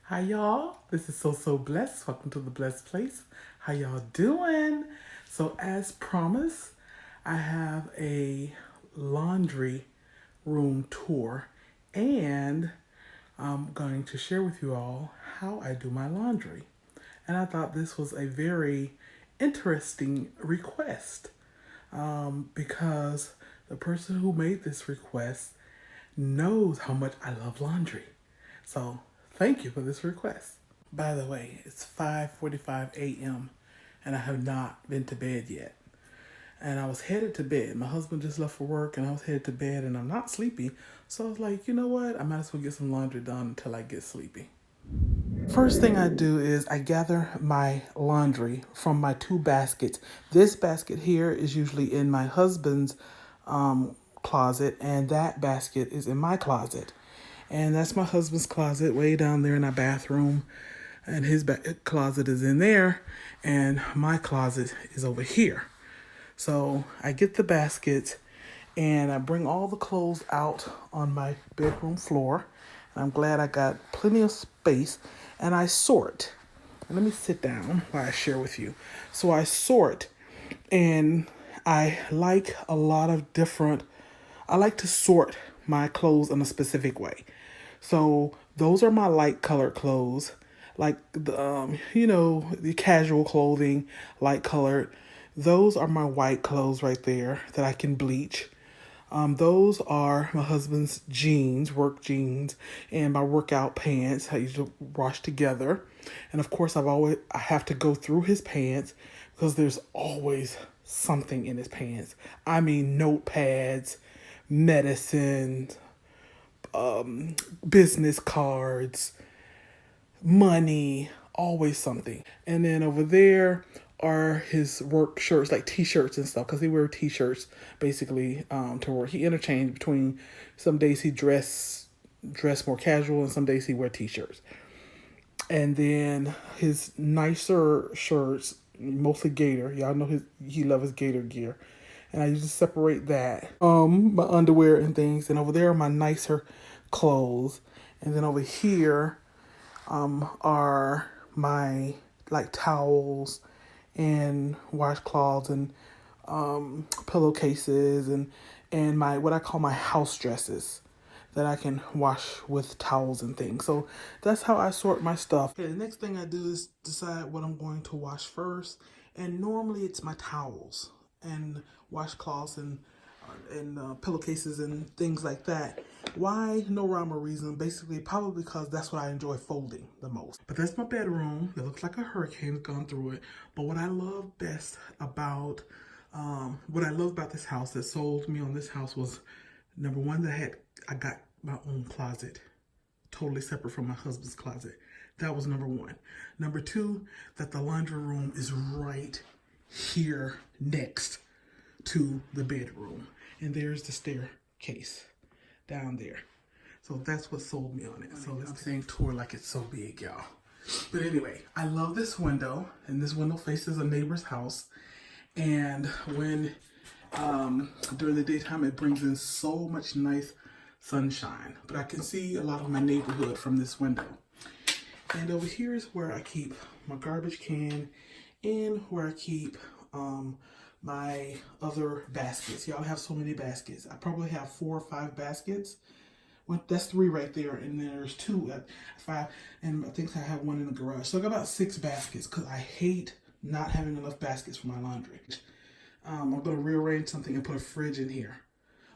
Hi y'all, this is So Blessed. Welcome to the Blessed Place. How y'all doing? So as promised, I have a laundry room tour and I'm going to share with you all how I do my laundry. And I thought this was a very interesting request because the person who made this request knows how much I love laundry. So thank you for this request. By the way, it's 5:45 a.m. and I have not been to bed yet. And I was headed to bed. My husband just left for work and I was headed to bed and I'm not sleepy. So I was like, you know what? I might as well get some laundry done until I get sleepy. First thing I do is I gather my laundry from my two baskets. This basket here is usually in my husband's closet, and that basket is in my closet. And that's my husband's closet way down there in our bathroom. And his closet is in there, and my closet is over here. So I get the baskets and I bring all the clothes out on my bedroom floor. And I'm glad I got plenty of space and I sort. And let me sit down while I share with you. So I sort, and I like a lot of different, I like to sort my clothes in a specific way. So those are my light colored clothes, like the casual clothing, light colored. Those are my white clothes right there that I can bleach. Those are my husband's jeans, work jeans, and my workout pants. I usually wash together, and of course, I have to go through his pants because there's always something in his pants. I mean, notepads, medicine, business cards, money, always something. And then over there are his work shirts, like t-shirts and stuff, because he wear t-shirts basically to work. He interchanged between some days he dress more casual and some days he wear t-shirts. And then his nicer shirts, mostly Gator. Y'all know he loves his Gator gear. And I usually separate that. My underwear and things. And over there are my nicer clothes. And then over here are my like towels and washcloths and pillowcases and my what I call my house dresses that I can wash with towels and things. So that's how I sort my stuff. Okay, the next thing I do is decide what I'm going to wash first, and normally it's my towels and washcloths and pillowcases and things like that. Why? No rhyme or reason. Basically, probably because that's what I enjoy folding the most. But that's my bedroom. It looks like a hurricane's gone through it. But what I love best about what I love about this house that sold me on this house was number one that I got my own closet, totally separate from my husband's closet. That was number one. Number two, that the laundry room is right here next to the bedroom. And there's the staircase down there. So that's what sold me on it. So I'm saying tour like it's so big, y'all. But anyway, I love this window, and this window faces a neighbor's house. And when during the daytime, it brings in so much nice sunshine. But I can see a lot of my neighborhood from this window. And over here is where I keep my garbage can and where I keep my other baskets. Y'all have so many baskets. I probably have 4 or 5 baskets. Well, that's 3 right there, and then there's 2 at 5, and I think I have 1 in the garage. So I got about 6 baskets because I hate not having enough baskets for my laundry. I'm gonna rearrange something and put a fridge in here,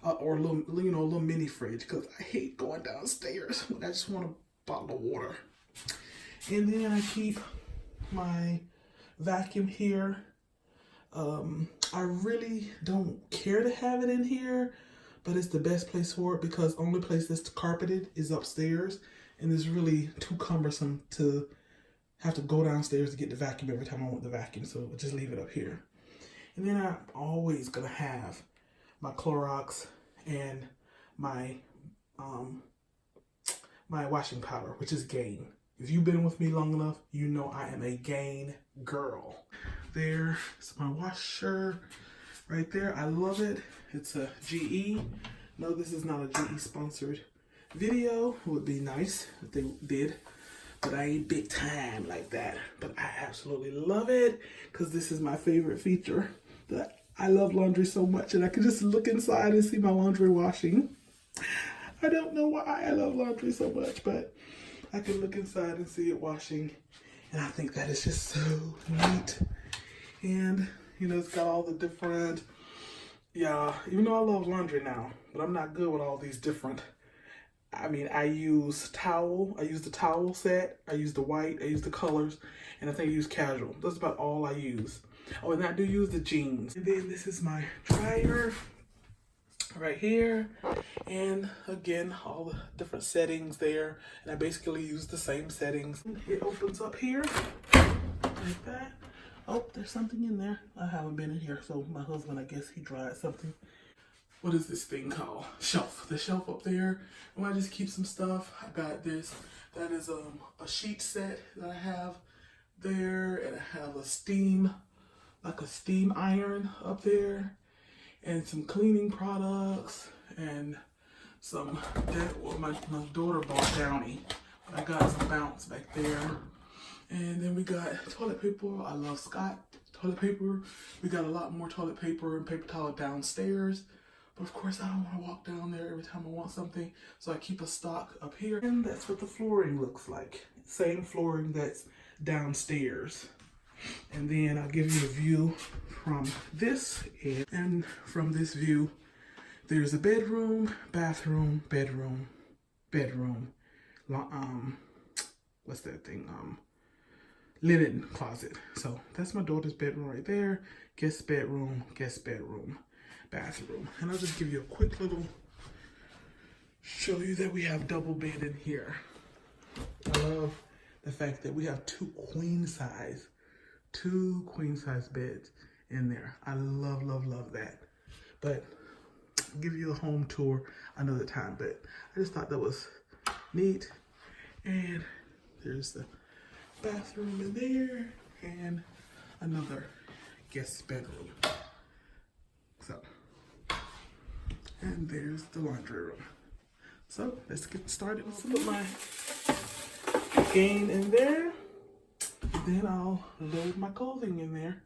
or a little mini fridge, because I hate going downstairs when I just want a bottle of water. And then I keep my vacuum here. I really don't care to have it in here, but it's the best place for it because the only place that's carpeted is upstairs, and it's really too cumbersome to have to go downstairs to get the vacuum every time I want the vacuum, so I'll just leave it up here. And then I'm always gonna have my Clorox and my my washing powder, which is Gain. If you've been with me long enough, you know I am a Gain girl. There's my washer right there. I love it. It's a GE. No, this is not a GE sponsored video. It would be nice if they did. but I ain't big time like that. But I absolutely love it because this is my favorite feature. That I love laundry so much, and I can just look inside and see my laundry washing. I don't know why I love laundry so much, but I can look inside and see it washing, and I think that is just so neat. And you know, it's got all the different, yeah, even though I love laundry now, but I'm not good with all these different. I mean, I use the towel set, I use the white, I use the colors, and I think I use casual. That's about all I use. Oh, and I do use the jeans. And then this is my dryer right here. And again, all the different settings there. And I basically use the same settings. It opens up here like that. Oh, there's something in there. I haven't been in here, so my husband, I guess he dried something. What is this thing called? Shelf. The shelf up there. And I just keep some stuff. I got this. That is a sheet set that I have there. And I have a steam iron up there. And some cleaning products. And some, my daughter bought Downy. I got some Bounce back there. And then we got toilet paper. I love Scott toilet paper. We got a lot more toilet paper and paper towel downstairs. But of course, I don't want to walk down there every time I want something. So I keep a stock up here. And that's what the flooring looks like. Same flooring that's downstairs. And then I'll give you a view from this. And from this view, there's a bedroom, bathroom, bedroom. What's that thing? Linen closet. So that's my daughter's bedroom right there. Guest bedroom, bathroom. And I'll just give you a quick little show you that we have double bed in here. I love the fact that we have two queen size beds in there. I love that. But I'll give you a home tour another time. But I just thought that was neat. And there's the bathroom in there and another guest bedroom. So, and there's the laundry room. So let's get started. I'll put my gain in there. Then I'll load my clothing in there.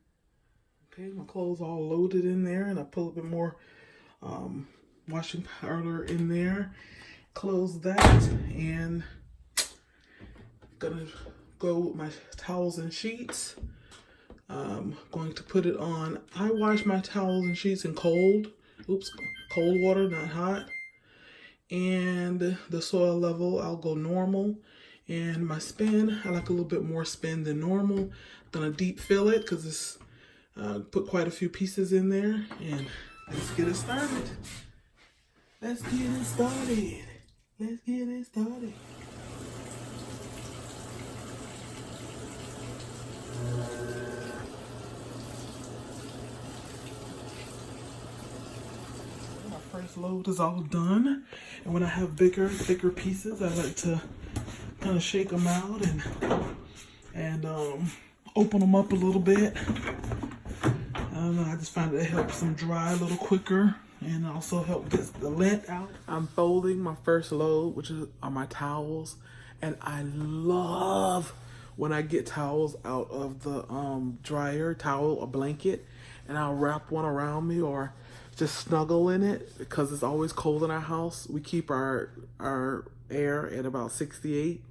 Okay, my clothes all loaded in there, and I put a little bit more washing powder in there. Close that, and gonna go with my towels and sheets. Going to put it on. I wash my towels and sheets in cold water, not hot. And the soil level, I'll go normal. And my spin, I like a little bit more spin than normal. I'm gonna deep fill it because it's put quite a few pieces in there. And let's get it started. My first load is all done, and when I have thicker pieces, I like to kind of shake them out and open them up a little bit. I don't know, I just find it helps them dry a little quicker and also help get the lint out. I'm folding my first load, which are my towels, and I love when I get towels out of the dryer, towel or blanket, and I'll wrap one around me or just snuggle in it because it's always cold in our house. We keep our air at about 68,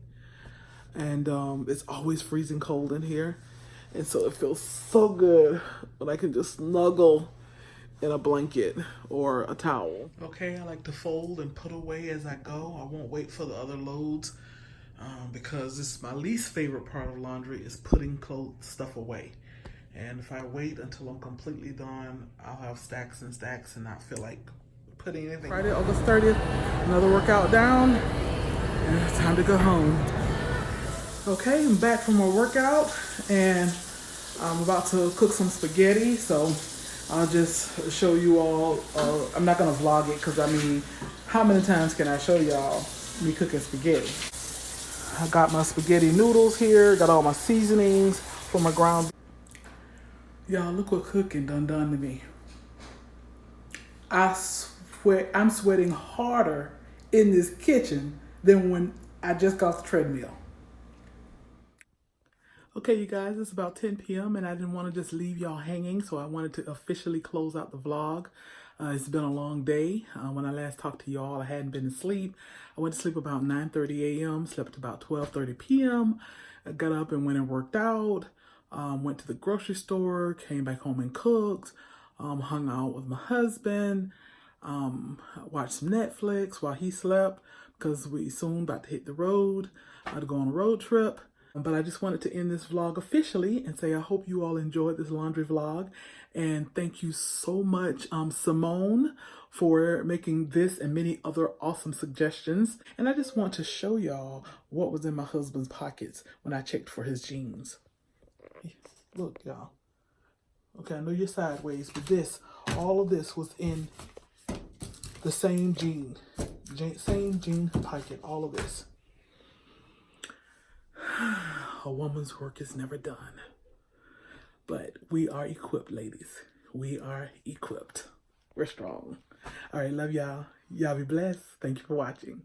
and it's always freezing cold in here. And so it feels so good when I can just snuggle in a blanket or a towel. Okay, I like to fold and put away as I go. I won't wait for the other loads because this is my least favorite part of laundry is putting stuff away. And if I wait until I'm completely done, I'll have stacks and stacks and not feel like putting anything. Friday, August 30th, another workout down, and it's time to go home. Okay, I'm back from my workout, and I'm about to cook some spaghetti, so I'll just show you all. I'm not gonna vlog it, because I mean, how many times can I show y'all me cooking spaghetti? I got my spaghetti noodles here, got all my seasonings for my ground. Y'all, look what cooking done to me. I swear, I'm sweating harder in this kitchen than when I just got off the treadmill. Okay, you guys, it's about 10 p.m. and I didn't want to just leave y'all hanging, so I wanted to officially close out the vlog. It's been a long day. When I last talked to y'all, I hadn't been asleep. I went to sleep about 9:30 a.m., slept about 12:30 p.m. I got up and went and worked out, went to the grocery store, came back home and cooked, hung out with my husband, watched some Netflix while he slept because we soon about to hit the road to go on a road trip. But I just wanted to end this vlog officially and say I hope you all enjoyed this laundry vlog. And thank you so much, Simone, for making this and many other awesome suggestions. And I just want to show y'all what was in my husband's pockets when I checked for his jeans. Look, y'all. Okay, I know you're sideways, but all of this was in the same jean pocket, all of this. A woman's work is never done. But we are equipped, ladies. We are equipped. We're strong. All right, love y'all. Y'all be blessed. Thank you for watching.